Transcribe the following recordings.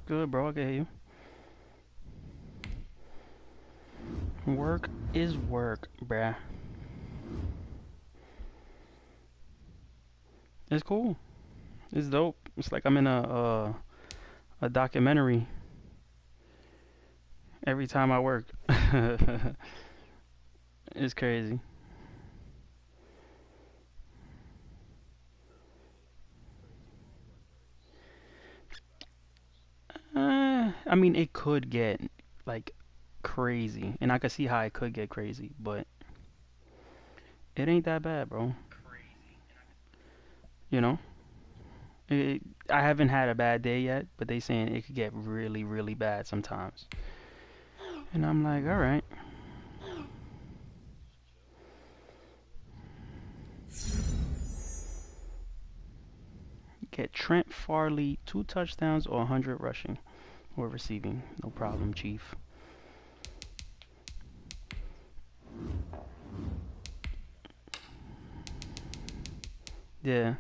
good, bro? I can hear you. Work is work, bruh. It's cool. It's dope. It's like I'm in a documentary every time I work. It's crazy. I mean, it could get like crazy, and I could see how it could get crazy, but it ain't that bad, bro. You know, it, I haven't had a bad day yet, but they saying it could get really, really bad sometimes, and I'm like, all right. Get Trent Farley 2 touchdowns or 100 rushing or receiving, no problem, Chief. Yeah.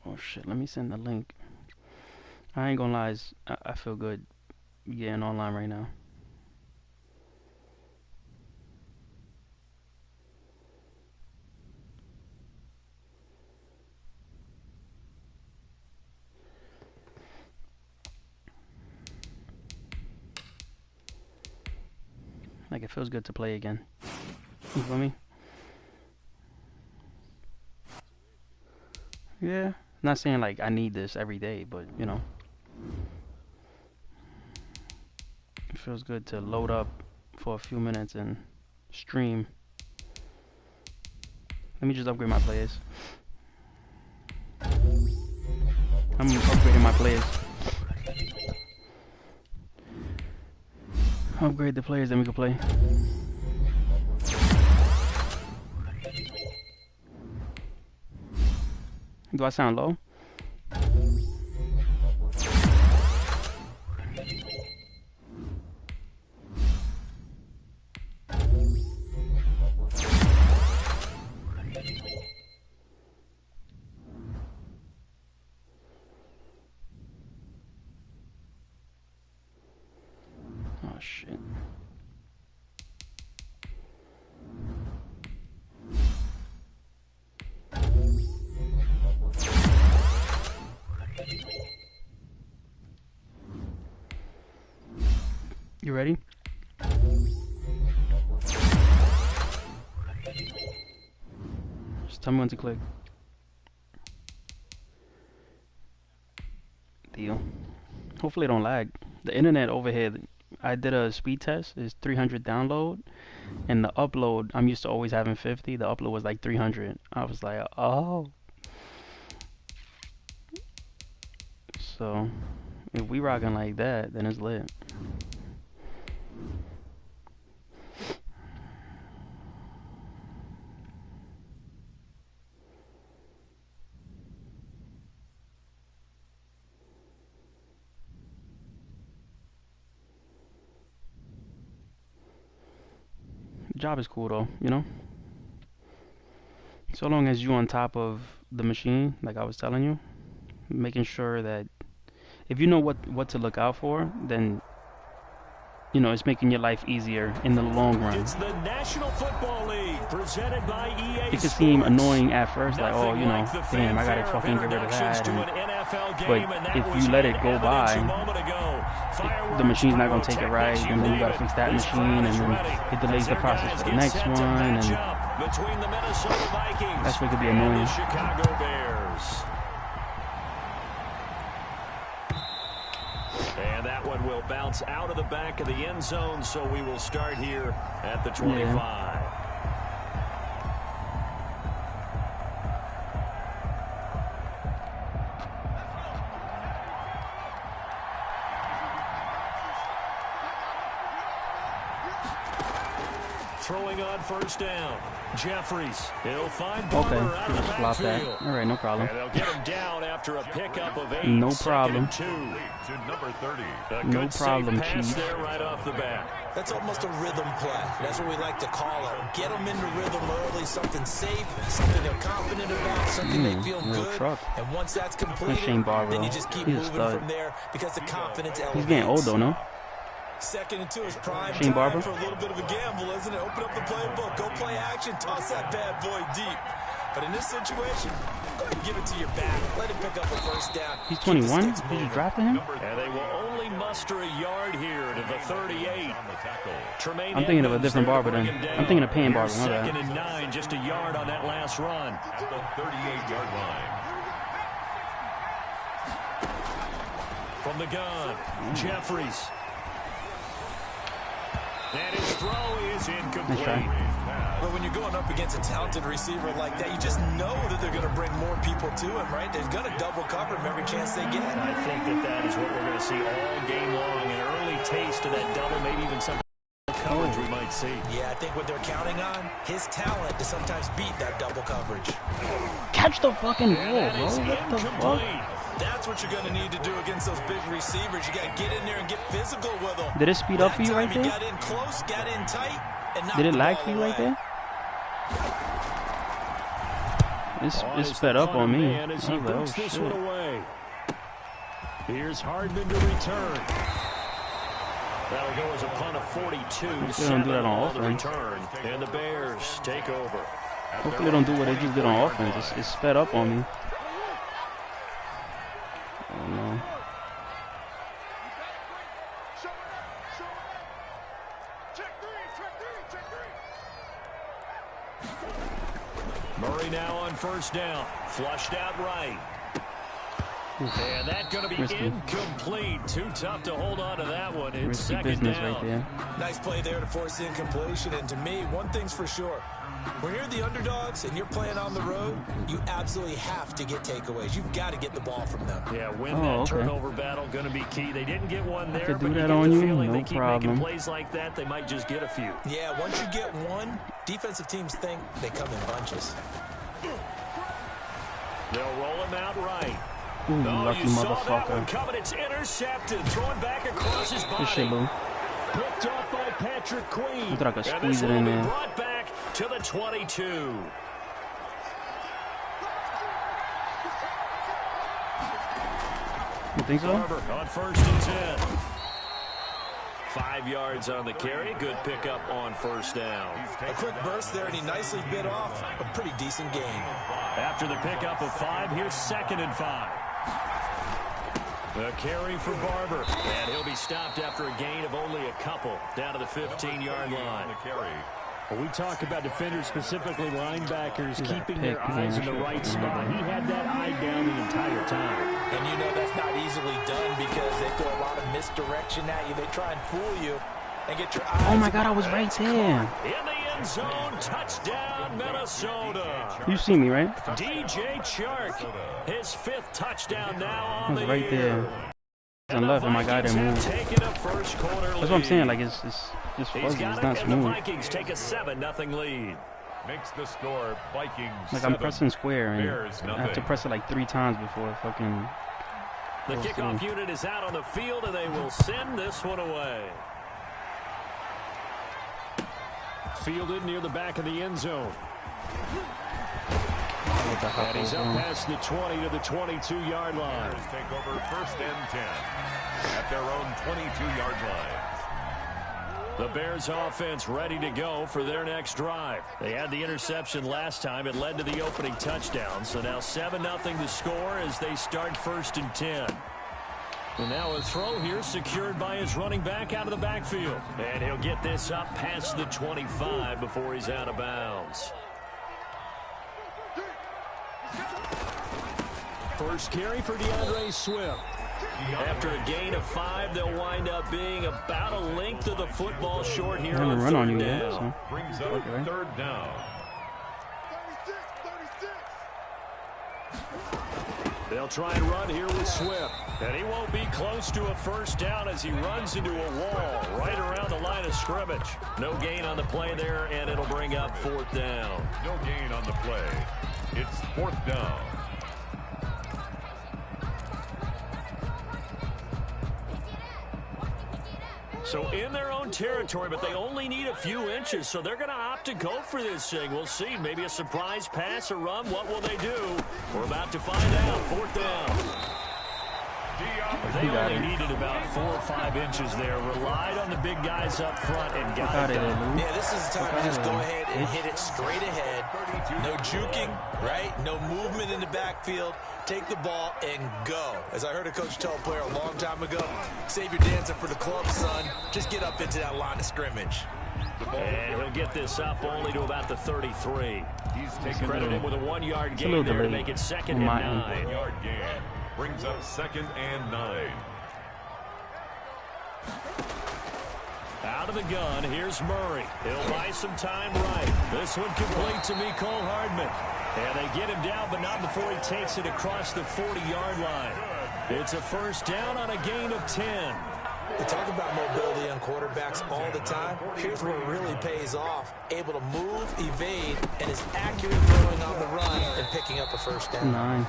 Oh shit, let me send the link. I ain't gonna lie, I feel good getting online right now. Like, it feels good to play again. You feel me? Yeah. Not saying like I need this every day, but you know, it feels good to load up for a few minutes and stream. Let me just upgrade my players. I'm upgrading my players. Upgrade the players, then we can play. Do I sound low? Oh shit. You ready? Just tell me when to click. Deal. Hopefully it don't lag. The internet over here, I did a speed test, is 300 download, and the upload, I'm used to always having 50. The upload was like 300. I was like, oh. So, if we rocking like that, then it's lit. Job is cool though, you know? So long as you on top of the machine, like I was telling you, making sure that if you know what to look out for, then you know it's making your life easier in the long run. It's the National Football League presented by EA It could Sports. seem annoying at first, like, oh, you know, Like damn, I gotta fucking get rid of that. But if you let it go by, the machine's not gonna take it right, and then you gotta fix that machine, and then it delays the process for the next one, and between the Minnesota Vikings that's what could be and annoying. the Chicago Bears. And that one will bounce out of the back of the end zone, so we will start here at the 25. Yeah. throwing on first down. Jeffries, he'll find Barber Okay, out of the just flop that. backfield. All right, no problem. And they'll get him down after a pickup of 8. No problem. Second and 2. Number 30. A No good problem, safe pass Chief. there right off the bat. That's almost a rhythm play. That's what we like to call it. Get them into rhythm early, something safe, something they're confident about, something they feel good. Truck. And once that's completed, Shane Barber, then you just keep he's a moving stud. from there because the confidence elevates. He's getting old though, no? Second and 2 is prime Shane time Barber? for a little bit of a gamble, isn't it? Open up the playbook, go play action, toss that bad boy deep. But in this situation, go ahead and give it to your back. Let him pick up a first down. He's 21? Did you draft him? And they will only muster a yard here to the 38. Tremaine I'm thinking of a Edmonds different there Barber to bring then. him down. I'm thinking of Payne Barber, Here's my bad. second and 9, just a yard on that last run. At the 38-yard line. From the gun, Jeffries. And his throw is incomplete. But when you're going up against a talented receiver like that, you just know that they're going to bring more people to him, right? They're going to double cover him every chance they get. I think that is what we're going to see all game long. An early taste of that double, maybe even some coverage we might see. Yeah, I think what they're counting on, his talent to sometimes beat that double coverage. Catch the fucking ball, bro. What the fuck? That's what you're going to need to do against those big receivers. You got to get in there and get physical with them. Did it speed up for you right there? He got in close, got in tight, and knocked Did it the lag ball for you away. right there? It's sped up on me. I was like, oh this shit. one away. Here's Hardman to return. That'll go as a punt of 42. They don't do that on the offense. return, and the Bears take over. Hopefully they don't do what they just did on offense. It's sped up on me. Oh no. Murray now on first down. Flushed out right. And that's going to be Risky. incomplete. Too tough to hold on to that one. It's Risky second business down. right there. Nice play there to force the incompletion. And to me, one thing's for sure. When you're the underdogs and you're playing on the road, you absolutely have to get takeaways. You've got to get the ball from them. Yeah, win that turnover battle going to be key. They didn't get one there, could do but that you on get the you, feeling no they keep problem. making plays like that, they might just get a few. Yeah, once you get one, defensive teams think they come in bunches. They'll roll him out right. Ooh, Oh, lucky you saw that one motherfucker. coming. It's intercepted. Thrown back across his body. Good shit, Lou. Picked up by Patrick Queen. I thought I could And squeeze this it one in will be there. brought back to the 22. You think so? Barber on first and 10. 5 yards on the carry. Good pickup on first down. A quick burst there, and he nicely bit off a pretty decent gain. After the pickup of 5, here's second and 5. The carry for Barber. And he'll be stopped after a gain of only a couple. Down to the 15-yard line. Well, we talk about defenders, specifically linebackers, He's keeping a their pick, eyes in man. the right spot. He had that eye down the entire time. And you know that's not easily done because they throw a lot of misdirection at you. They try and fool you and get your eyes. Oh my god, I was right there. In the end zone, touchdown, Minnesota. You see me, right? DJ Chark, his 5th touchdown now I on was the right year. there. And left, and my guy didn't move. Taken a first quarter That's what I'm saying. Like it's He's fuzzy. got It's it, not and the smooth. Vikings take a 7-0 lead. Makes the score Vikings Like 7, I'm pressing square, and Bears I have to nothing. press it like 3 times before it fucking. The goes kickoff through. unit is out on the field, and they will send this one away. Fielded near the back of the end zone. With the hop And he's up over. past the 20 to the 22-yard line. Bears take over first and 10 at their own 22-yard line. The Bears offense ready to go for their next drive. They had the interception last time. It led to the opening touchdown. So now 7-0 the score as they start first and 10. And now a throw here secured by his running back out of the backfield. And he'll get this up past the 25 before he's out of bounds. First carry for DeAndre Swift. After a gain of 5, they'll wind up being about a length of the football short here I haven't on run on you third yet, down. so. Brings up Okay, right? third down. They'll try and run here with Swift. And he won't be close to a first down as he runs into a wall right around the line of scrimmage. No gain on the play there, and it'll bring up 4th down. No gain on the play. It's 4th down. So in their own territory, but they only need a few inches, so they're going to opt to go for this thing. We'll see. Maybe a surprise pass or run. What will they do? We're about to find out. 4th down. They only needed about 4 or 5 inches there. Relied on the big guys up front and got it done. Yeah, this is the time to just go ahead and hit it straight ahead. No juking, right? No movement in the backfield. Take the ball and go. As I heard a coach tell a player a long time ago, save your dancing for the club, son. Just get up into that line of scrimmage. And he'll get this up only to about the 33. He's taking credited with a 1-yard gain there to make it 2nd and 9. 1-yard gain. Brings up 2nd and 9. Out of the gun, here's Murray. He'll buy some time right. This one complete to Mecole Hardman. And they get him down, but not before he takes it across the 40-yard line. It's a first down on a gain of 10. They talk about mobility on quarterbacks all the time. Here's where it really pays off. Able to move, evade, and is accurate throwing on the run and picking up a first down. 9.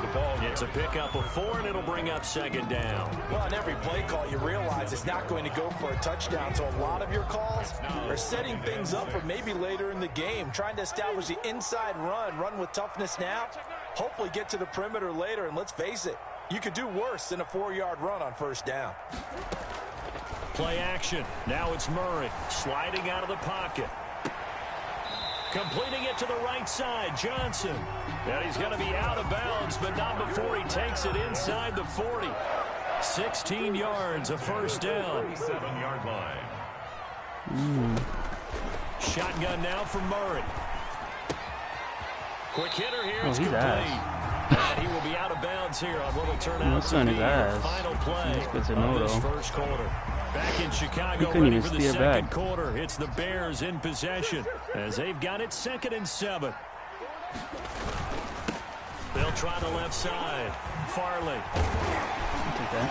The ball gets a pickup of 4, and it'll bring up 2nd down. Well, on every play call, you realize it's not going to go for a touchdown. So a lot of your calls are setting things up for maybe later in the game, trying to establish the inside run with toughness now, hopefully get to the perimeter later. And let's face it, you could do worse than a 4-yard run on first down. Play action. Now it's Murray sliding out of the pocket. Completing it to the right side, Johnson. And he's going to be out of bounds, but not before he takes it inside the 40. 16 yards, a first down. 37-yard line. Shotgun now for Murray. Quick hitter here. It's he's complete. ass. And he will be out of bounds here on what will turn out That's to on be his the ass. final play That's good to of know, this though. first quarter. Back in Chicago, couldn't ready even for the steer second back. quarter. It's the Bears in possession as they've got it 2nd and 7. They'll try the left side. Farley. Take that.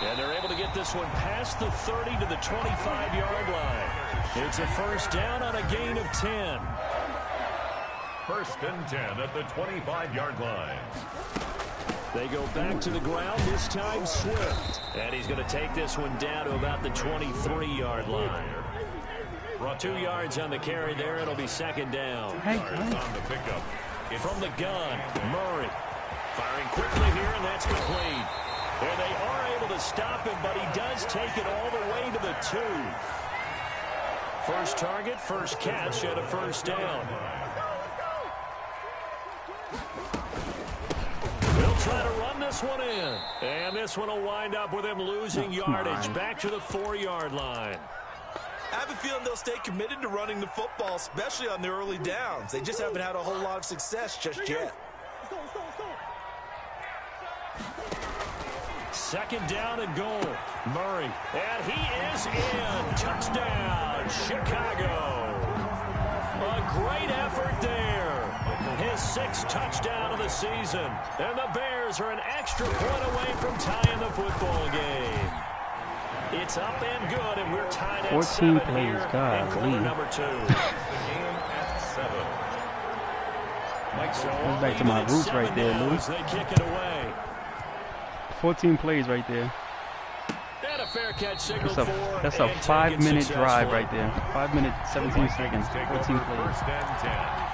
And they're able to get this one past the 30 to the 25-yard line. It's a first down on a gain of 10. 1st and 10 at the 25-yard line. They go back to the ground, this time Swift. And he's going to take this one down to about the 23-yard line. 2 yards on the carry there. It'll be 2nd down. Hey, On the pickup. From the gun, Murray. Firing quickly here, and that's complete. And they are able to stop him, but he does take it all the way to the 2. First target, first catch, and a first down. They'll try to run this one in. And this one will wind up with him losing yardage back to the 4-yard line. I have a feeling they'll stay committed to running the football, especially on the early downs. They just haven't had a whole lot of success just yet. 2nd down and goal. Murray. And he is in. Touchdown, Chicago. A great effort there. His 6th touchdown of the season. And the Bears are an extra point away from tying the football game. It's up and good, and we're tied at 7 plays, here in quarter number 2. The game at 7. So That's back to my roots right there, Lou. They kick it away. 14 plays right there. And a fair catch signal That's a 5-minute drive right there. 5 minutes, 17 seconds, 14 plays. 1st and 10.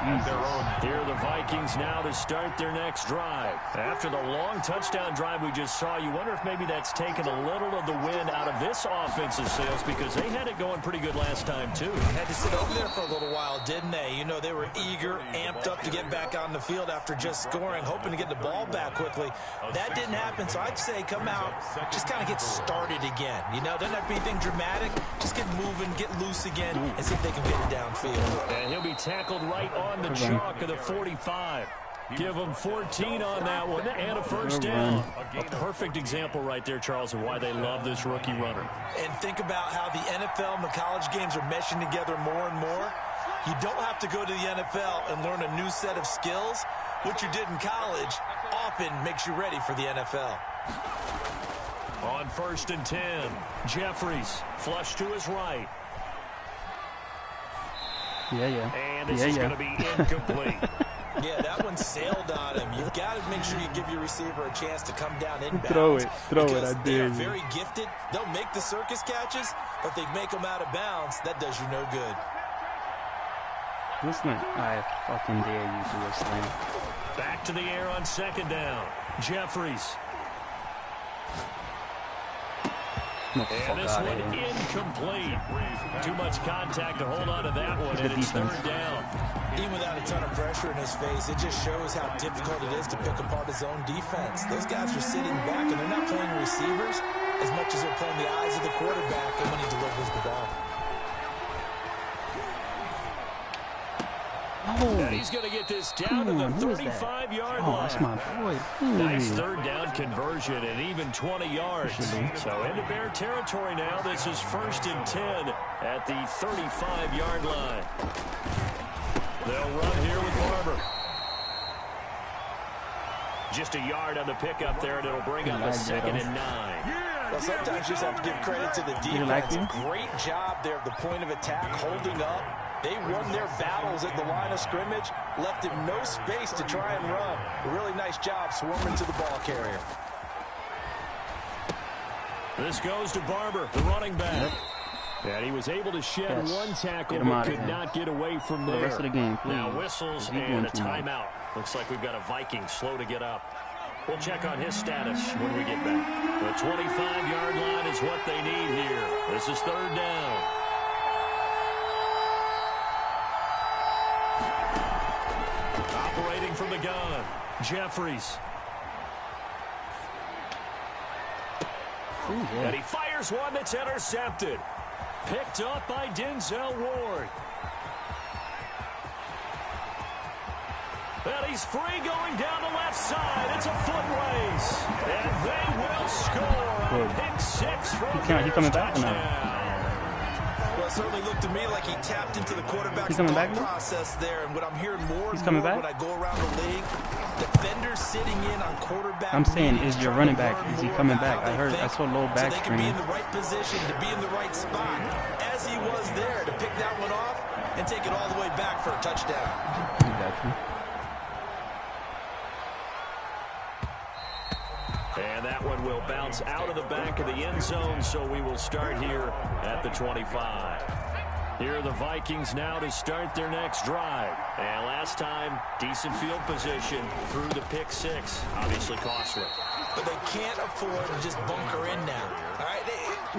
Here are the Vikings now to start their next drive. After the long touchdown drive we just saw, you wonder if maybe that's taken a little of the wind out of this offensive sails because they had it going pretty good last time, too. Had to sit over there for a little while, didn't they? You know, they were eager, amped up to get back on the field after just scoring, hoping to get the ball back quickly. That didn't happen, so I'd say come out, just kind of get started again. You know, doesn't have to be anything dramatic. Just get moving, get loose again, and see if they can get it downfield. And he'll be tackled right on the chalk of the 45. Give them 14 on that one and a first down. A perfect example right there, Charles, of why they love this rookie runner. And think about how the NFL and the college games are meshing together more and more. You don't have to go to the NFL and learn a new set of skills. What you did in college often makes you ready for the NFL. On 1st and 10, Jeffries flush to his right. And this is going to be incomplete. Yeah, that one sailed on him. You've got to make sure you give your receiver a chance to come down inbounds. Throw it, I they dare are you. very gifted. They'll make the circus catches, but they make them out of bounds. That does you no good. Listen, I fucking dare you to a slam. Back to the air on 2nd down. Jeffries. No, And this one incomplete. Too much contact to hold on to that one, and it's 3rd down. Even without a ton of pressure in his face, it just shows how difficult it is to pick apart his own defense. Those guys are sitting back, and they're not playing receivers as much as they're playing the eyes of the quarterback and when he delivers the ball. And he's going to get this down to the 35-yard line. Oh, that's my boy. Nice 3rd down conversion and even 20 yards. So into Bear territory now. This is 1st and 10 at the 35-yard line. They'll run here with Barber. Just a yard on the pickup there, and it'll bring up a 2nd and 9. Well, sometimes you just have to give credit to the defense. Great job there at the point of attack, holding up. They won their battles at the line of scrimmage, left him no space to try and run. A really nice job swarming to the ball carrier. This goes to Barber, the running back. And he was able to shed one tackle, but could not get away from there. The rest of the game, please. Now whistles and a timeout. Looks like we've got a Viking slow to get up. We'll check on his status when we get back. The 25-yard line is what they need here. This is 3rd down. Operating from the gun, Jeffries. And he fires one that's intercepted. Picked up by Denzel Ward. And he's free going down the left side. It's a foot race. And they will score. Pick 6 from He coming back or not? Well, it certainly looked to me like he tapped into the quarterback's process there. And what I'm hearing more and more when I go around the league, defenders sitting in on quarterback. I'm saying, is your running back, is he coming back? I saw low back so they can be in the right position to be in the right spot, as he was there, to pick that one off and take it all the way back for a touchdown. And that one will bounce out of the back of the end zone, so we will start here at the 25. Here are the Vikings now to start their next drive. And last time, decent field position through the pick 6. Obviously costly. But they can't afford to just bunker in now. All right,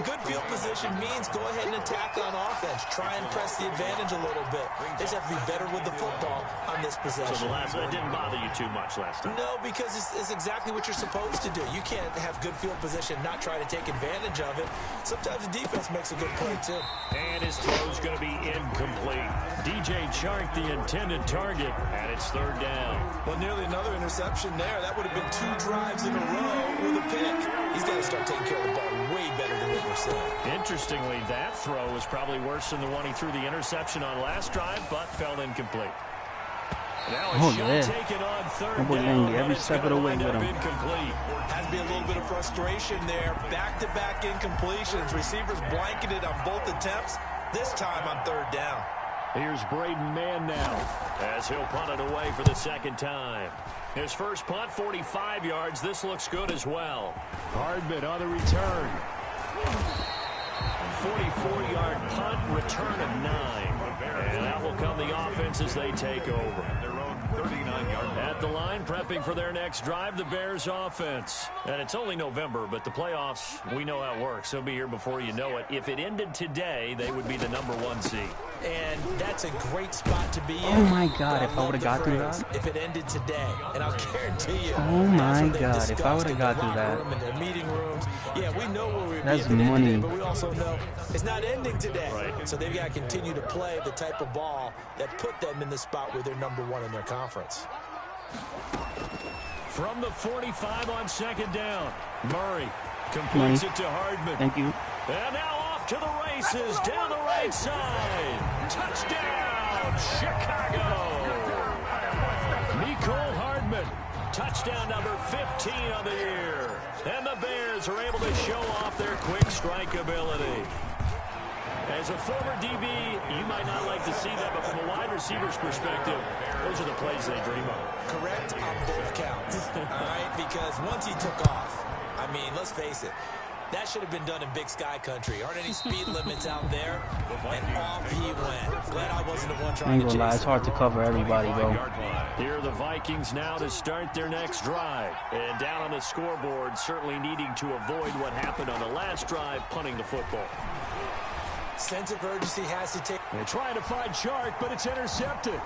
good field position means go ahead and attack on offense. Try and press the advantage a little bit. They just have to be better with the football on this possession. So that didn't bother you too much last time? No, because it's exactly what you're supposed to do. You can't have good field position, not try to take advantage of it. Sometimes the defense makes a good play, too. And his throw's going to be incomplete. DJ Chark, the intended target, and it's 3rd down. Well, nearly another interception there. That would have been 2 drives in a row with a pick. He's got to start taking care of the ball way better than what we're seeing. Interestingly, that throw was probably worse than the one he threw the interception on last drive, but fell incomplete. Now a shot taken on 3rd down, every step of the way with him. Incomplete. Has to be a little bit of frustration there. Back-to-back incompletions. Receivers blanketed on both attempts, this time on 3rd down. Here's Braden Mann now, as he'll punt it away for the 2nd time. His first punt, 45 yards. This looks good as well. Hardman on the return. 44-yard punt, return of 9. And that will come the offense as they take over. At the line, prepping for their next drive, the Bears offense. And it's only November, but the playoffs, we know how it works. They'll be here before you know it. If it ended today, they would be the #1 seed. And that's a great spot to be in. Oh, my God, if I would have got through that. If it ended today, and I'll guarantee you. Oh, my God, if I would have got through that. In their meeting rooms. Yeah, we know where we'd be that's at the money. end of the day, but we also know it's not ending today. Right. So they've got to continue to play the type of ball that put them in the spot where they're #1 in their conference. From the 45 on 2nd down, Murray completes it to Hardman. Thank you. And now off to the races, down the right side. Touchdown, Chicago. Nicole Hardman touchdown number 15 on the year. And the Bears are able to show off their quick strike ability. As a former DB, you might not like to see that, but from a wide receiver's perspective, those are the plays they dream of. Correct on both counts, all right? Because once he took off, I mean, let's face it, that should have been done in Big Sky country. Aren't any speed limits out there? And off he went. Glad I wasn't the one trying to chase him. It's hard to cover everybody, bro. Here are the Vikings now to start their next drive. And down on the scoreboard, certainly needing to avoid what happened on the last drive, punting the football. Sense of urgency has to take. They're trying to find Shark, but it's intercepted.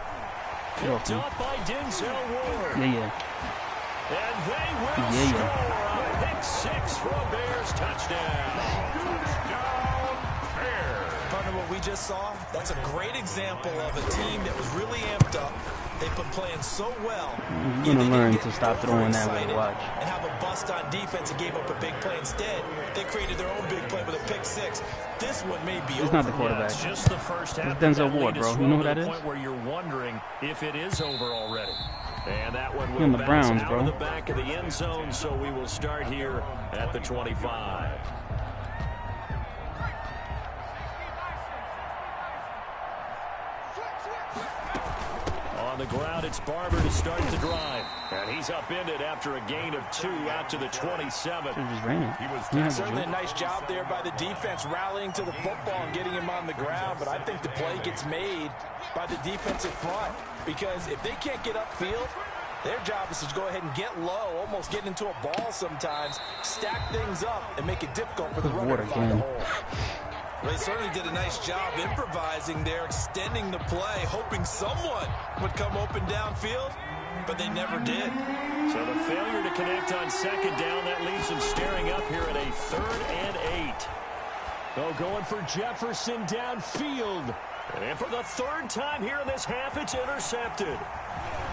Picked up by Denzel Ward. Yeah. And they will score a pick six for a Bears touchdown. Touchdown, Bears. Partner, what we just saw, that's a great example of a team that was really amped up. They've been playing so well. You're going to learn to stop throwing that way. Watch. And have a bust on defense and gave up a big play. Instead, they created their own big play with a pick six. This one may be It's not the quarterback. Yeah, it's just the first half. It's Denzel Ward, bro. You know who that is? Point where you're wondering if it is over already. And that one will in the bounce Browns, out bro. of the back of the end zone, so we will start here at the 25. On the ground, it's Barber to start the drive. And he's upended after a gain of 2 out to the 27. Certainly a nice job there by the defense rallying to the football and getting him on the ground. But I think the play gets made by the defensive front. Because if they can't get upfield, their job is to go ahead and get low, almost get into a ball sometimes, stack things up, and make it difficult for the runner to find the hole. Well, they certainly did a nice job improvising there, extending the play, hoping someone would come open downfield, but they never did. So the failure to connect on second down, that leaves them staring up here at a 3rd and 8. Oh, going for Jefferson downfield. And for the 3rd time here in this half, it's intercepted.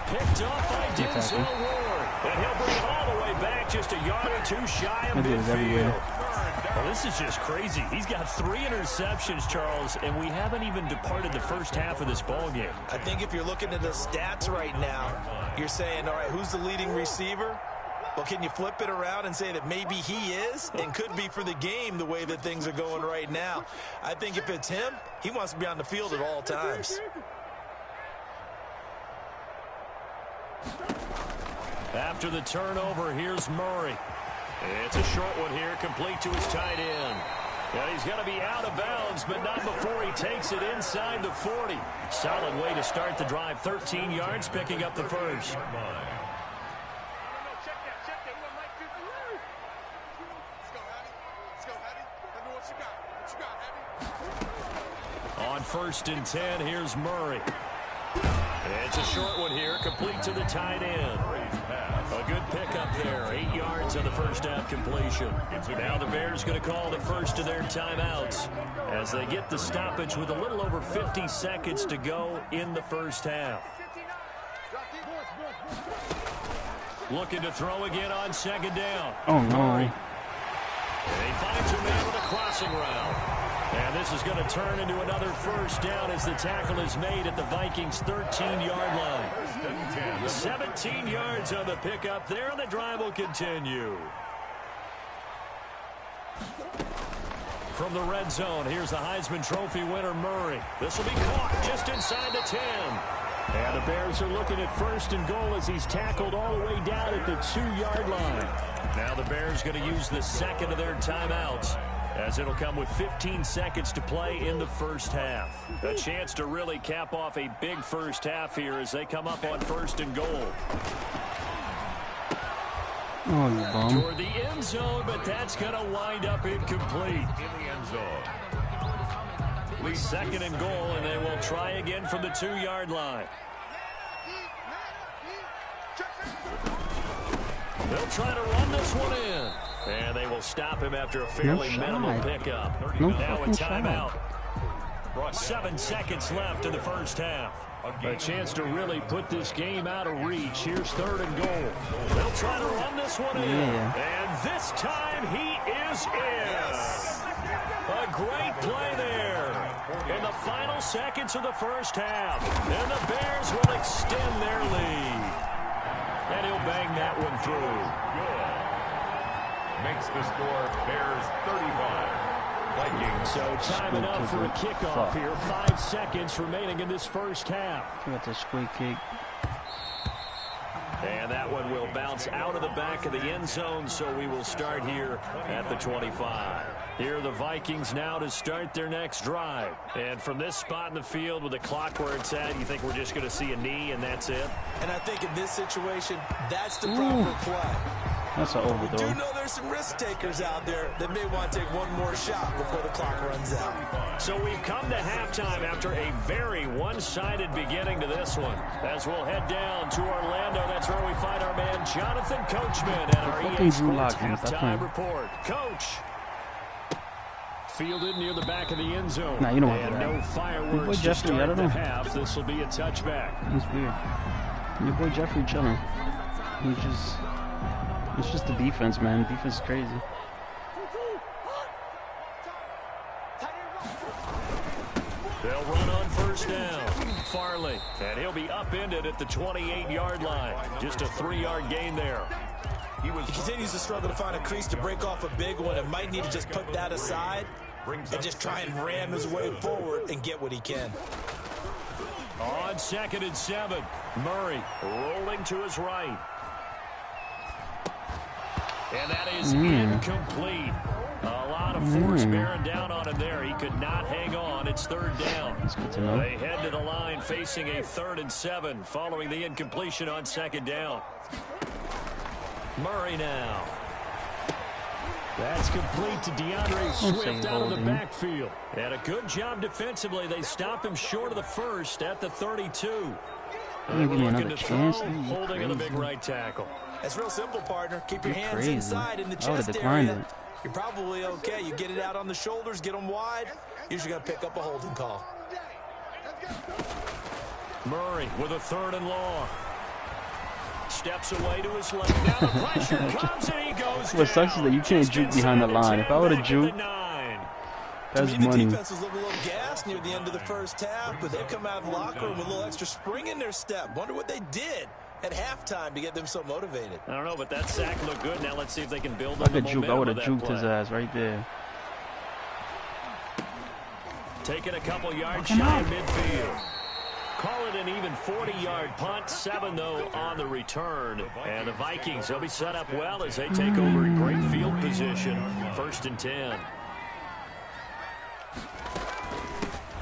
Picked up by Denzel Ward. And he'll bring it all the way back just a yard or 2 shy of midfield. Well, this is just crazy. He's got 3 interceptions, Charles, and we haven't even departed the first half of this ballgame. I think if you're looking at the stats right now, you're saying, all right, who's the leading receiver? Well, can you flip it around and say that maybe he is and could be for the game the way that things are going right now? I think if it's him, he wants to be on the field at all times. After the turnover, here's Murray. It's a short one here, complete to his tight end. And he's going to be out of bounds, but not before he takes it inside the 40. Solid way to start the drive. 13 yards, picking up the first. On 1st and 10, here's Murray. It's a short one here, complete to the tight end. A good pickup there, 8 yards on the first half completion. Now the Bears going to call the first of their timeouts as they get the stoppage with a little over 50 seconds to go in the first half. Looking to throw again on second down. Oh, no. Murray. And he finds a man with a crossing route. And this is going to turn into another first down as the tackle is made at the Vikings' 13-yard line. 17 yards on the pickup there, and the drive will continue. From the red zone, here's the Heisman Trophy winner, Murray. This will be caught just inside the 10. And the Bears are looking at 1st and goal as he's tackled all the way down at the 2-yard line. Now the Bears going to use the second of their timeouts, as it'll come with 15 seconds to play in the first half. A chance to really cap off a big first half here as they come up on 1st and goal. Oh, you bum. Toward the end zone, but that's going to wind up incomplete. In the end zone. 2nd and goal, and they will try again from the 2-yard line. They'll try to run this one in. And they will stop him after a fairly minimal pickup. Now a timeout. 7 seconds left in the first half. A chance to really put this game out of reach. Here's 3rd and goal. They'll try to run this one in. And this time he is in. A great play there in the final seconds of the first half. And the Bears will extend their lead. And he'll bang that one through. Good. Makes the score Bears 35. Vikings. So time enough for a kickoff here. 5 seconds remaining in this first half. Got the squid kick. And that one will bounce out of the back of the end zone, so we will start here at the 25. Here are the Vikings now to start their next drive. And from this spot in the field with the clock where it's at, you think we're just going to see a knee and that's it? And I think in this situation, that's the proper play. That's an We overthrow. do know there's some risk takers out there that may want to take one more shot before the clock runs out. So we've come to halftime after a very one-sided beginning to this one. As we'll head down to Orlando, that's where we find our man Jonathan Coachman and our EA Sports halftime report. Coach. Fielded near the back of the end zone. Nah, you don't want and that. no fireworks to Jeffrey, I start don't the know. half. This will be a touchback. He's weird. Your boy Jeffrey chilling. It's just the defense, man. Defense is crazy. They'll run on first down. Farley. And he'll be upended at the 28-yard line. Just a 3-yard gain there. He continues to struggle to find a crease to break off a big one and might need to just put that aside and just try and ram his way forward and get what he can. On 2nd and 7, Murray rolling to his right. And that is incomplete. A lot of force bearing down on him there. He could not hang on. It's 3rd down. That's good to know. They head to the line facing a 3rd and 7 following the incompletion on 2nd down. Murray now. That's complete to DeAndre Swift out of the backfield. And a good job defensively. They stop him short of the first at the 32. Give me another chance. Holding in the big right tackle. It's real simple, partner. Keep your hands crazy. inside in the I would've chest declined area. it. You're probably okay. You get it out on the shoulders, get them wide. Usually going to pick up a holding call. Murray with a 3rd and long. Steps away to his left. Now the pressure comes and he goes What sucks is that you can't juke behind the line. If I would have juked, that's The money. defense was looking a little gassed near the end of the first half, but they've come out of the locker room with a little extra spring in their step. Wonder what they did at halftime to get them so motivated. I don't know, but that sack looked good. Now let's see if they can build I on the could juke. I momentum would of have that juked his play. ass right there. Taking a couple yards shy of midfield. Call it an even 40-yard punt. 7, though, on the return. And the Vikings, they'll be set up well as they take over in great field position. 1st and 10.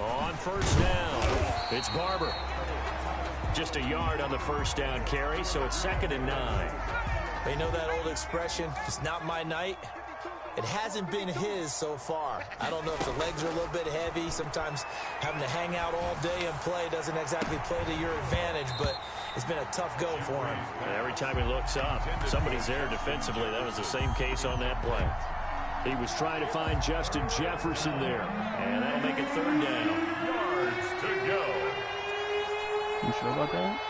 On 1st down, it's Barber. Just a yard on the 1st down carry, so it's 2nd and 9. They know that old expression, it's not my night. It hasn't been his so far. I don't know if the legs are a little bit heavy. Sometimes having to hang out all day and play doesn't exactly play to your advantage, but it's been a tough go for him. And every time he looks up, somebody's there defensively. That was the same case on that play. He was trying to find Justin Jefferson there, and that'll make it 3rd down. Yards to go. You sure about that?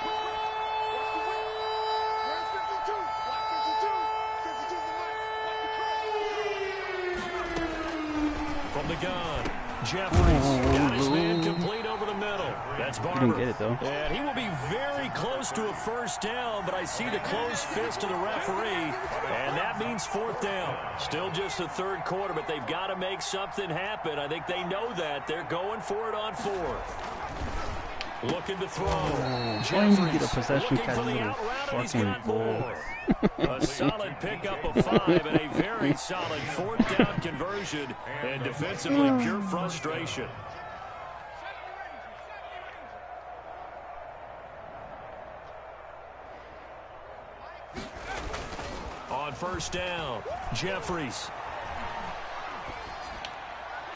From the gun, Jeffries got his man complete over the middle. That's Barber. He didn't get it, though. And he will be very close to a 1st down, but I see the closed fist of the referee, and that means 4th down. Still just the 3rd quarter, but they've got to make something happen. I think they know that. They're going for it on 4th. Looking to throw. Why didn't you get a possession Looking catch, for the little out route, and he's fucking got bull? more. A solid pickup of 5 and a very solid 4th down conversion, and defensively pure frustration. On 1st down, Jeffries.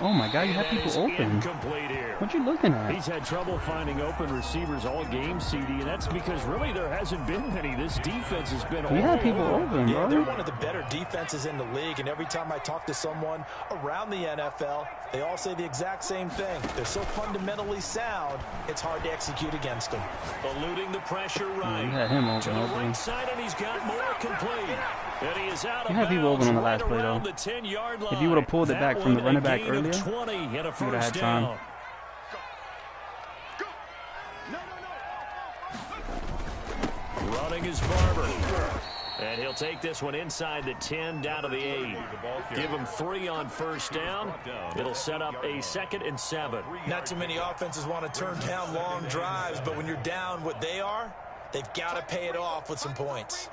Oh my God, you have people open. Incomplete here. What you looking at? He's had trouble finding open receivers all game, CD, and that's because really there hasn't been many. This defense has been We all had people over. open, Yeah, they're bro. one of the better defenses in the league, and every time I talk to someone around the NFL, they all say the exact same thing. They're so fundamentally sound, it's hard to execute against them. Eluding the pressure right. You had him To open, the open. right side, and he's got more complete. And he is out of You had people bounds open on the right last play, around though. the 10-yard line. If you would have pulled it That back from the one, running a back gain of earlier, 20 and a you would have first had time. down. throwing is Barber. And he'll take this one inside the 10, down to the 8. Give him 3 on first down. It'll set up a 2nd and 7. Not too many offenses want to turn down long drives, but when you're down what they are, they've got to pay it off with some points.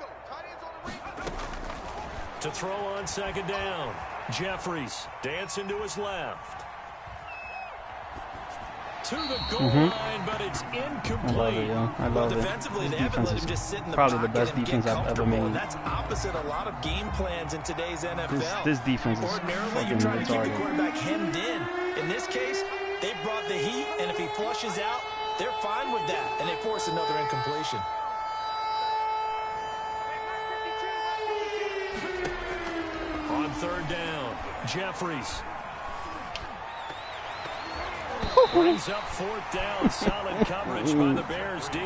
To throw on 2nd down, Jeffries dancing to his left. To the goal line, but it's incomplete. I love it, yo. I love it. Defensively, This they haven't defense let is him just sit in the probably the pocket best and defense get I've ever comfortable, made. and that's opposite a lot of game plans in today's NFL. This defense is Ordinarily, fucking you're trying to keep the retarded. quarterback hemmed in. In this case, they brought the heat, and if he flushes out, they're fine with that, and they force another incompletion. On 3rd down, Jeffries. Brings up 4th down. Solid coverage by the Bears D.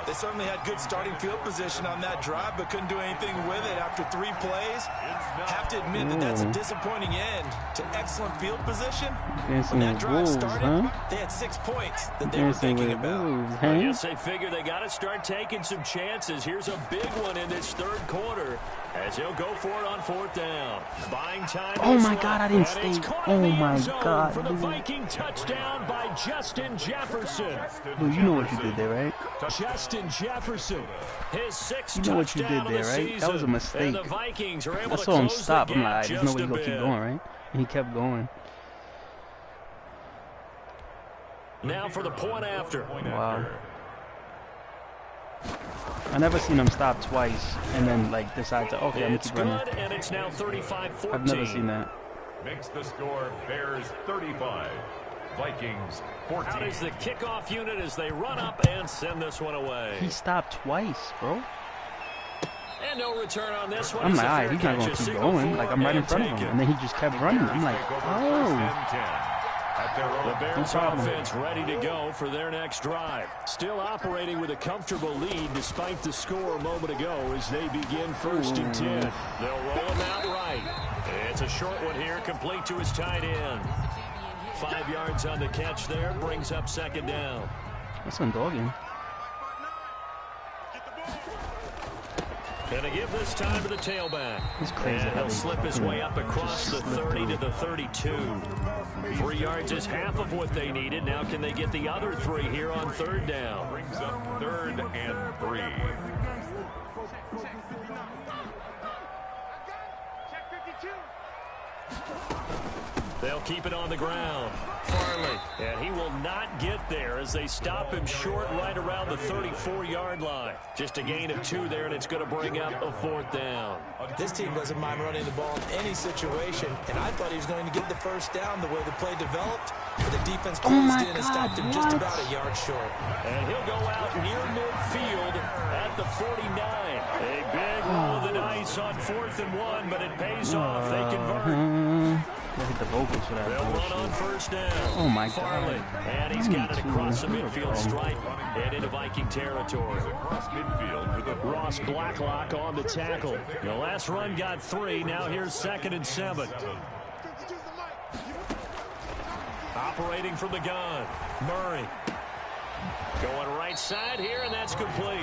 They certainly had good starting field position on that drive, but couldn't do anything with it after 3 plays. Have to admit that that's a disappointing end to excellent field position. When that drive started, they had 6 points that they were thinking about. I guess they figured they got to start taking some chances. Here's a big one in this 3rd quarter as he'll go for it on 4th down. Buying time. Oh my God, I didn't stay. Oh my God. For the Viking touchdown by Justin Jefferson. Dude, you know what you did there, right? Justin Jefferson. His 6th You know what you touchdown did there, of the right? season. That was a And mistake. the Vikings are able I to saw him close stop. the I'm gap like, there's no just way a he's going to keep bit. going, right? And he kept going. Now for the point after. Wow. I never seen him stop twice and then like decide to, okay, I'm going It's to keep running. good, and it's now 35-14. I've never seen that. Makes the score Bears 35, Vikings 14. Out is the kickoff unit as they run up and send this one away. He stopped twice, bro. And no return on this one. I'm It's like, a all fair right, he's not catch, going a to keep single going. for Like, I'm right in and front of take him. it. And then he just kept running. I'm like, oh. The Bears problem. offense ready to go for their next drive. Still operating with a comfortable lead despite the score a moment ago as they begin 1st and 10. They'll roll him out right. It's a short one here, complete to his tight end. 5 yards on the catch there, brings up 2nd down. That's undogging. Gonna give this time to the tailback. He's crazy. And he'll slip his way up across the 30 to the 32. 3 yards is half of what they needed. Now can they get the other 3 here on 3rd down? Brings up 3rd and 3. They'll keep it on the ground. Farley, and he will not get there as they stop him short right around the 34-yard line. Just a gain of 2 there, and it's going to bring up a 4th down. This team doesn't mind running the ball in any situation, and I thought he was going to get the first down the way the play developed, but the defense closed in and stopped him just about a yard short. And he'll go out near midfield at the 49. A big roll of the dice on 4th and 1, but it pays off. They convert. I hit the vocals for that They'll run on bullshit. 1st down. Oh my Farley, God. and he's got it across the You're a midfield pro. stripe and into Viking territory. Across midfield with a Ross Blacklock on the tackle. The last run got 3. Now here's 2nd and 7. Operating from the gun. Murray. Going right side here, and that's complete.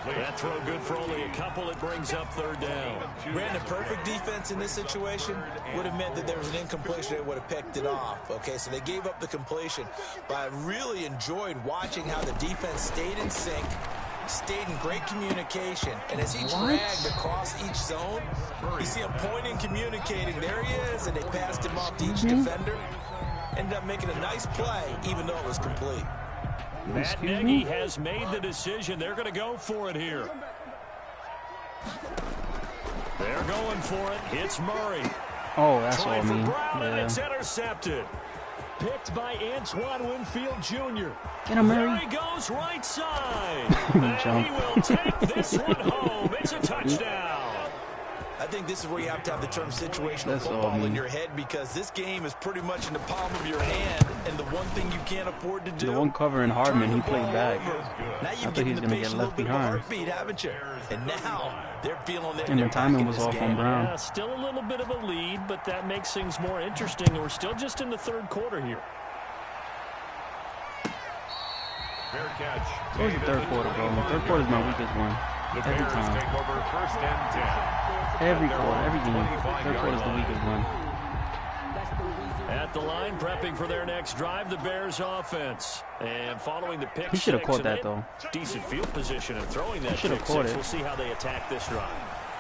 That throw good for only a couple. It brings up 3rd down. Granted, perfect defense in this situation would have meant that there was an incompletion that would have picked it off. Okay, so they gave up the completion. But I really enjoyed watching how the defense stayed in sync, stayed in great communication. And as he dragged across each zone, you see him pointing, communicating. There he is, and they passed him off to each defender. Ended up making a nice play, even though it was complete. Matt Nagy has made the decision. They're going to go for it here. They're going for it. It's Murray. Oh, that's all Trying I for mean. Brown, and Yeah. it's intercepted. Picked by Antoine Winfield Jr. Get him, There Murray. he goes, right side. And he will take this one home. It's a touchdown. I think this is where you have to have the term situational That's all I football in mean. your head, because this game is pretty much in the palm of your hand, and the one thing you can't afford to do. The one covering Hardman, he played back. Now I you've thought given he was the gonna patient get a little left bit of a behind. heartbeat, haven't you? And now they're feeling their And the back timing in was this off game. on Brown. Yeah, still a little bit of a lead, but that makes things more interesting. We're still just in the 3rd quarter here. fair catch. It was the 3rd quarter, bro. The 3rd quarter is my weakest one. The Every Bears time. take over 1st and 10. Every quarter, every game. Third quarter's the weakest one. At the line, prepping for their next drive, the Bears offense. And following the pick He should have six, caught and that, though. decent field position and throwing that He should have pick caught six. it. We'll see how they attack this drive.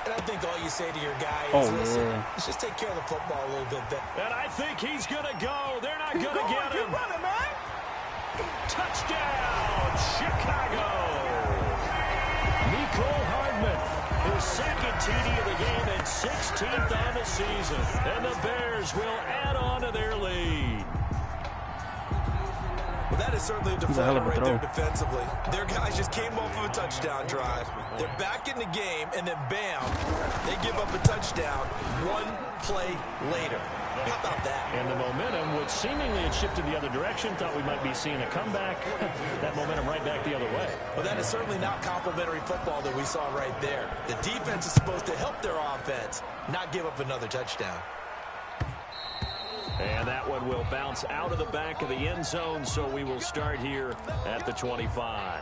And I think all you say to your guy is, Oh, listen, yeah. let's just take care of the football a little bit better. And I think he's going to go. They're not going to get him. Running, man. Touchdown, Chicago. Nicole Hardman, his second TD of the game and 16th on the season. And the Bears will add on to their lead. Well, that is certainly a a hell of defender a right there throw. defensively. Their guys just came off of a touchdown drive. They're back in the game, and then bam, they give up a touchdown one play later. How about that? And the momentum, which seemingly had shifted the other direction, thought we might be seeing a comeback. That momentum right back the other way. Well, that is certainly not complimentary football that we saw right there. The defense is supposed to help their offense, not give up another touchdown. And that one will bounce out of the back of the end zone, so we will start here at the 25.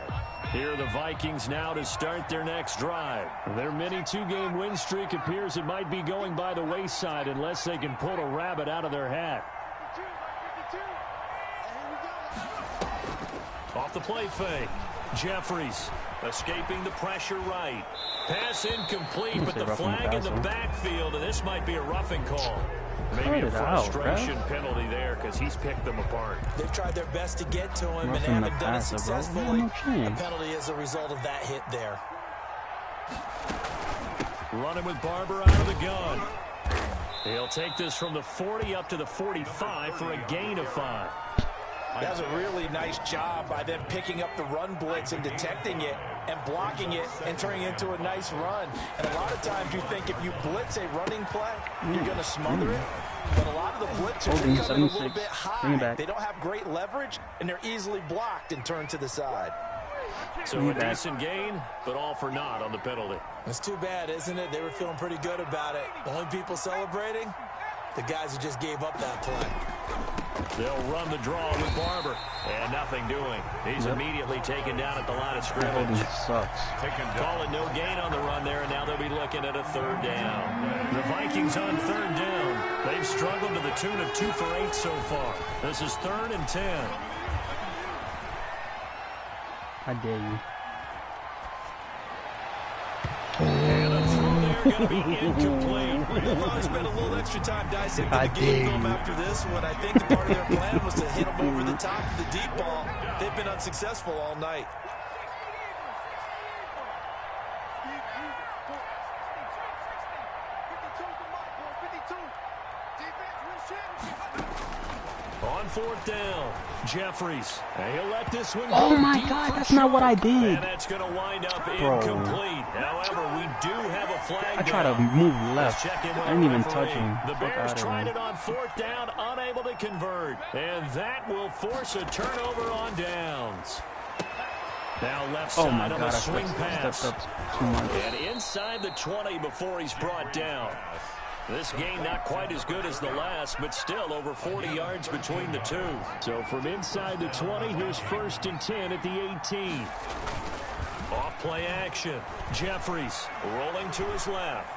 Here are the Vikings now to start their next drive. Their mini two-game win streak appears it might be going by the wayside unless they can pull a rabbit out of their hat. Off the play fake. Jeffries escaping the pressure right. Pass incomplete, but the flag in the backfield, and this might be a roughing call. Maybe a frustration penalty there because he's picked them apart. They've tried their best to get to him, and they Roughing the haven't done it passer, bro. successfully. No A chance. penalty as a result of that hit there. Running with Barber out of the gun. He'll take this from the 40 up to the 45 for a gain of 5. That was a really nice job by them picking up the run blitz and detecting it and blocking it and turning it into a nice run. And a lot of times you think if you blitz a running play, you're going to smother it. But a lot of the blitzers are coming a little bit high. They don't have great leverage, and they're easily blocked and turned to the side. So a decent gain, but all for naught on the penalty. It's too bad, isn't it? They were feeling pretty good about it. The only people celebrating, the guys who just gave up that play. They'll run the draw with Barber, and nothing doing. He's immediately taken down at the line of scrimmage. Sucks. Call it no gain on the run there, and now they'll be looking at a 3rd down. The Vikings on 3rd down. They've struggled to the tune of 2 for 8 so far. This is 3rd and 10. I dare you. And a throw there going to be incomplete. We'll probably spend a little extra time dissecting the game film after this one. I think the part of their plan was to hit them over the top of the deep ball. They've been unsuccessful all night. On 4th down, Jeffries. He'll let this one go. Oh my deep God, for that's not what I short. did. And that's going to wind up Bro. incomplete. However, we do have a flag I tried down. to move Let's left. check in with I didn't our even referee. touch him. The Fuck Bears outta tried here. it on 4th down, unable to convert. And that will force a turnover on downs. Now left Oh side my on God, the I swing pass. stepped up too much. And inside the 20 before he's brought down. This game not quite as good as the last, but still over 40 yards between the two. So from inside the 20, here's 1st and 10 at the 18. Off play action. Jeffries rolling to his left.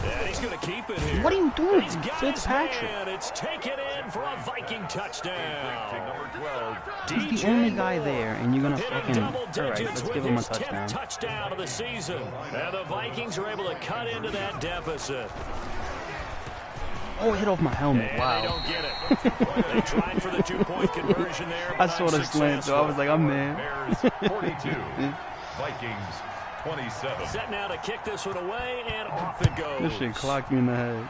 And he's going to keep it here. What are you doing, He's got Fitzpatrick? his man. It's taken in for a Viking touchdown. Number 12. He's the only guy there, and you're gonna Hitting fucking. double Alright, digits let's with give him a his 10th touchdown. touchdown of the season. And the Vikings are able to cut into that deficit. Oh, it hit off my helmet. And Wow. they don't get it. They tried for the 2-point conversion there. I saw the slant, so I was like, I'm there. Bears 42. Vikings 27. Set now to kick this one away, and off it goes. This shit clocked me in the head.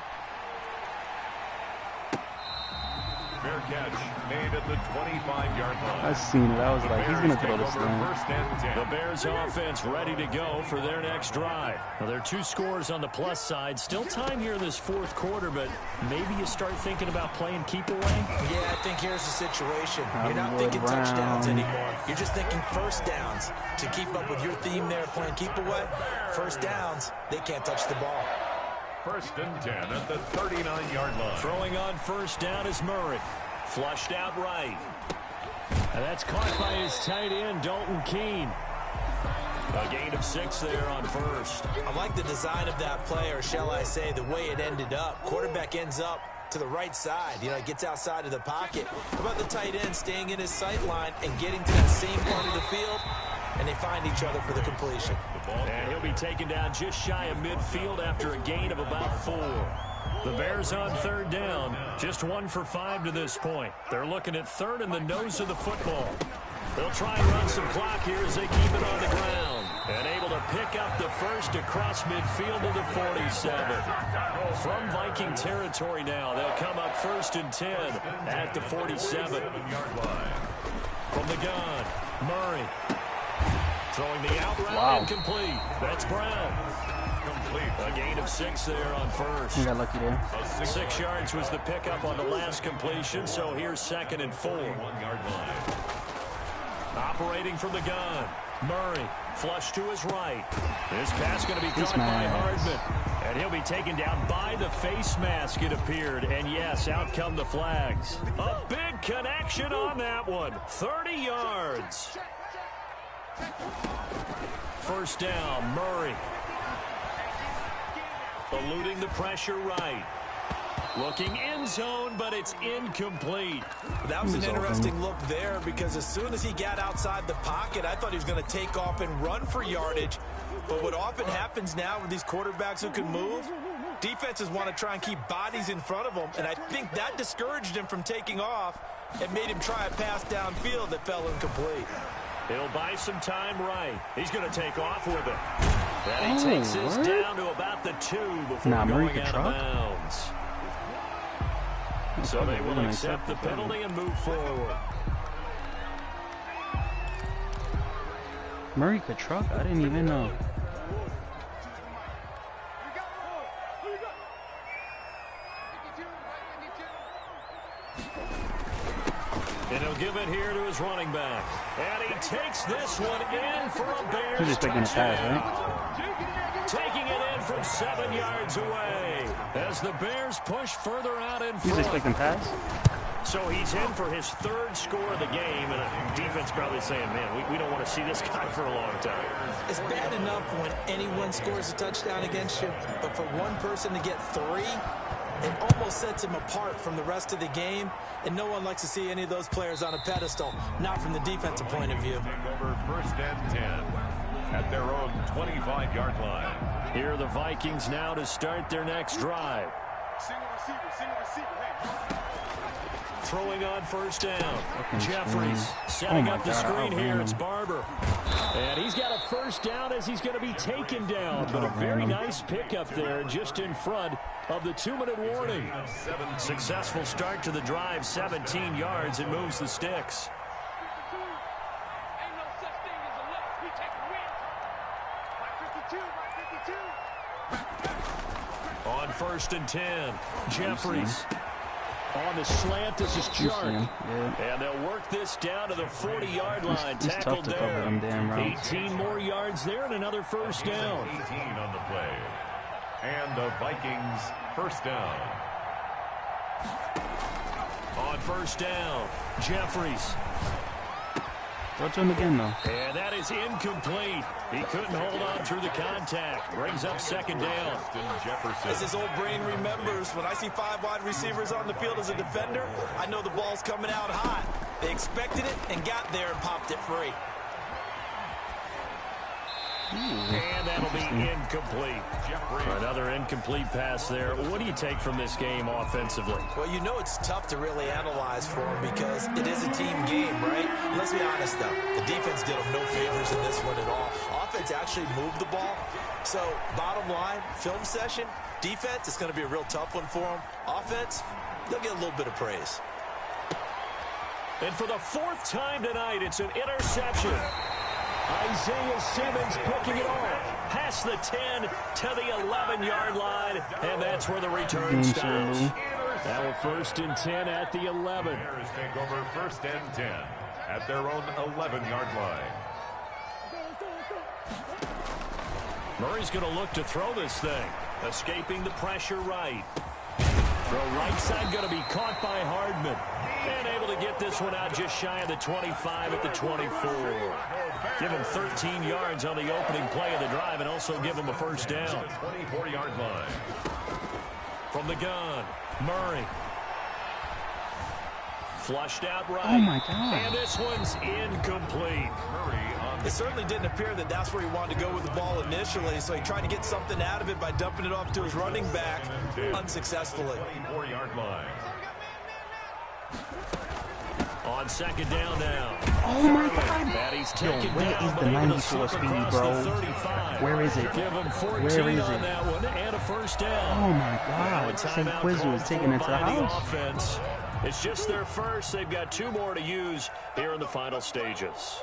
Fair catch made at the 25-yard line. I seen it. I was like, he's gonna throw the slant. 1st and 10. The Bears offense ready to go for their next drive. Now, there are 2 scores on the plus side. Still time here in this 4th quarter, but maybe you start thinking about playing keep away. Yeah, I think here's the situation. You're not Hollywood thinking touchdowns Brown. anymore. You're just thinking 1st downs. To keep up with your theme there, playing keep away, 1st downs, they can't touch the ball. 1st and 10 at the 39-yard line. Throwing on 1st down is Murray. Flushed out right. And that's caught by his tight end, Dalton Keene. A gain of 6 there on first. I like the design of that play, or shall I say the way it ended up. Quarterback ends up to the right side. You know, he gets outside of the pocket. How about the tight end staying in his sight line and getting to that same part of the field, and they find each other for the completion. And he'll be taken down just shy of midfield after a gain of about 4. The Bears on 3rd down, just 1 for 5 to this point. They're looking at 3rd in the nose of the football. They'll try and run some clock here as they keep it on the ground. And able to pick up the first across midfield to the 47. From Viking territory now, they'll come up 1st and 10 at the 47. From the gun, Murray. Throwing the out route incomplete. That's Brown. A gain of 6 there on first. You got lucky there. 6 yards was the pickup on the last completion, so here's 2nd and 4. Operating from the gun, Murray, flush to his right. This pass going to be caught by Hardman. And he'll be taken down by the face mask, it appeared. And yes, out come the flags. A big connection on that one. 30 yards. 1st down, Murray. Eluding the pressure right. Looking end zone, but it's incomplete. That was an interesting look there, because as soon as he got outside the pocket, I thought he was going to take off and run for yardage. But what often happens now with these quarterbacks who can move, defenses want to try and keep bodies in front of them, and I think that discouraged him from taking off and made him try a pass downfield that fell incomplete. He'll buy some time right. He's going to take off with it. And he takes this down to about the 2 before going out of bounds. So they will accept the penalty and move forward. Murray could truck? I didn't even know. And he'll give it here to his running back. And he takes this one in for a Bears He's just taking a pass, right? Taking it in from 7 yards away as the Bears push further out in front. He's expecting pass? So he's in for his 3rd score of the game, and the defense probably saying, man, we don't want to see this guy for a long time. It's bad enough when anyone scores a touchdown against you, but for one person to get 3, it almost sets him apart from the rest of the game, and no one likes to see any of those players on a pedestal, not from the defensive point of view. Over 1st and 10 at their own 25-yard line. Here are the Vikings now to start their next drive. Single receiver, hey. Throwing on 1st down. Jeffries setting up the screen here. It's Barber. And he's got a 1st down as he's going to be taken down. But a very nice pickup there just in front of the 2-minute warning. Successful start to the drive, 17 yards, and moves the sticks. On 1st and 10, Jeffries. On the slant, this is Chark. And they'll work this down to the 40-yard line. Tackled there. 18 more yards there and another 1st down. 18 on the play. And the Vikings 1st down. On 1st down, Jeffries. Throw to him again, though. And that is incomplete. He couldn't hold on through the contact. Brings up 2nd down. As his old brain remembers, when I see 5 wide receivers on the field as a defender, I know the ball's coming out hot. They expected it and got there and popped it free. And that'll be incomplete. Another incomplete pass there. What do you take from this game offensively? Well, you know it's tough to really analyze for them because it is a team game, right? Let's be honest, though. The defense did them no favors in this one at all. Offense actually moved the ball. So, bottom line, film session, defense, it's going to be a real tough one for them. Offense, they'll get a little bit of praise. And for the 4th time tonight, it's an interception. Isaiah Simmons picking it off. Past the 10 to the 11-yard line. And that's where the return stops. Now 1st and 10 at the 11. Bears take over 1st and 10 at their own 11-yard line. Murray's going to look to throw this thing. Escaping the pressure right. Throw right side going to be caught by Hardman. And able to get this one out just shy of the 25 at the 24. Give him 13 yards on the opening play of the drive and also give him a first down. 24-yard line. From the gun, Murray. Flushed out right. Oh, my God. And this one's incomplete. It certainly didn't appear that that's where he wanted to go with the ball initially, so he tried to get something out of it by dumping it off to his running back unsuccessfully. 24-yard line. On second down now. Oh, my God. And he's Yo, taken where down, is the but able to 94 slip speed, across bro? the 35. Where is it? Give him 14 Where is on it? that one and a first down. Oh, my Now a God. St. timeout Quizu called is taking it to the for by the house. offense. It's just their first. They've got 2 more to use here in the final stages.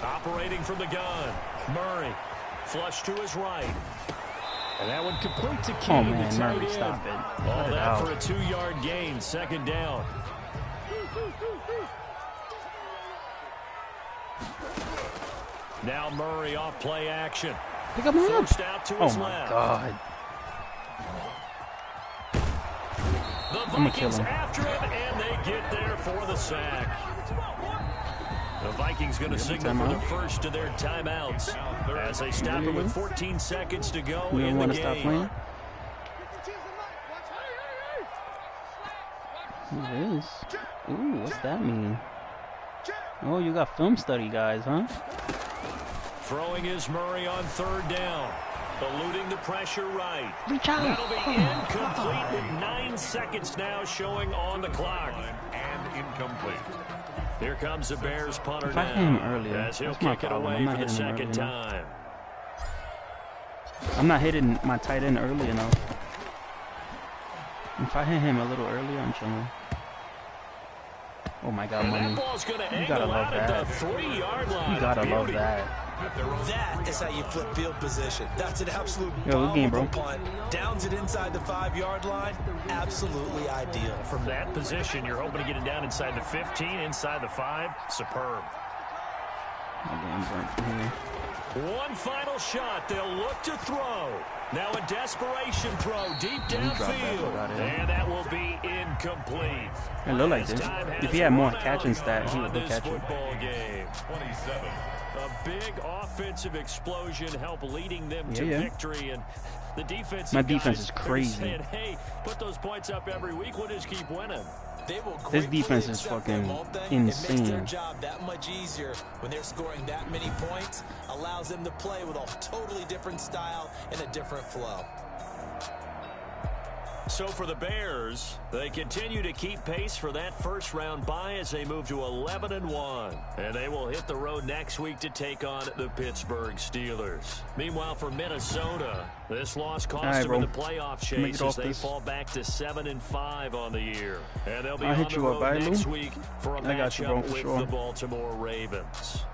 Operating from the gun, Murray. Flush to his right. And that one complete to Oh, King, the man, tight Murray, end. stop it. All Cut it that out. for a 2-yard gain. Second down. Now Murray off play action. Pick him up. First out to Oh, his my left. God. The I'ma kill Vikings him. after him, and they get there for the sack. The Vikings going to signal for the first of their timeouts as they stop it with 14 seconds to go You in don't the want to game. stop playing? Who is? Ooh, what's that mean? Oh, you got film study guys, huh? Throwing is Murray on third down. Eluding the pressure right. Reach out. That'll be Oh, incomplete with 9 seconds now showing on the clock. And incomplete. Here comes the Bears punter If I now. hit him earlier, As he'll that's my kick it problem. away I'm not for the hitting him second early enough. time. I'm not hitting my tight end early enough. If I hit him a little earlier, I'm chilling. Oh my God, And money. that ball's going to You gotta angle love out at that. the 3-yard line. You gotta love Beauty. that. That is how you flip field position. That's an absolute Yo, bomb good game, of a bro. punt. Downs it inside the 5-yard line. Absolutely ideal. From that position, you're hoping to get it down inside the 15, inside the 5. Superb. My game's right from here. One final shot. They'll look to throw. Now a desperation throw deep drop that fuck downfield. outta here. And that will be incomplete. It look like As this. time If has he had more run catching out stats, he on would this catch it. football game. 27. A big offensive explosion help leading them Yeah, to yeah. victory. And the defense. My defense is crazy. Saying, hey, put those points up every week. We'll just keep winning. They will This gratefully defense is accept fucking that whole thing. It makes their insane. job that much easier when they're scoring that many points. Allows them to play with a totally different style and a different flow. So for the Bears, they continue to keep pace for that first-round bye as they move to 11-1. And they will hit the road next week to take on the Pittsburgh Steelers. Meanwhile, for Minnesota, this loss cost All right, them in bro. the playoff Let me chase get as off they this. fall back to 7-5 on the year. And they'll be I'll on hit the you up, road alright, next Lou? week for a I got you, bro, matchup for with sure. the Baltimore Ravens.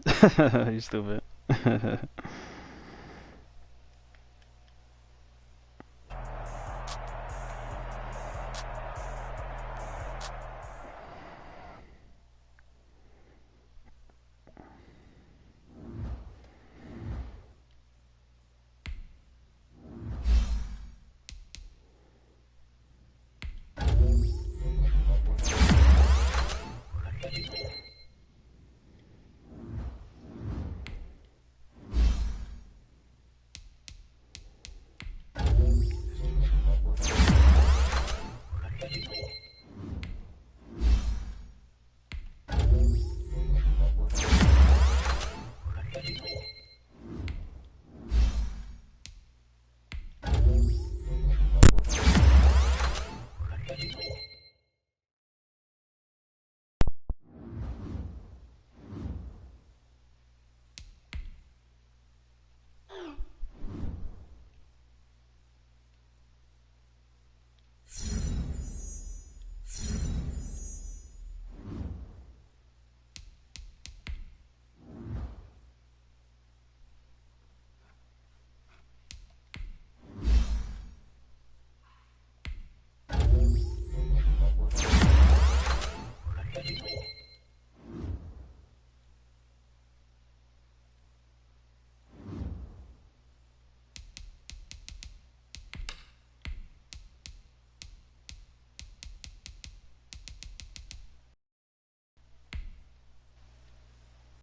You stupid.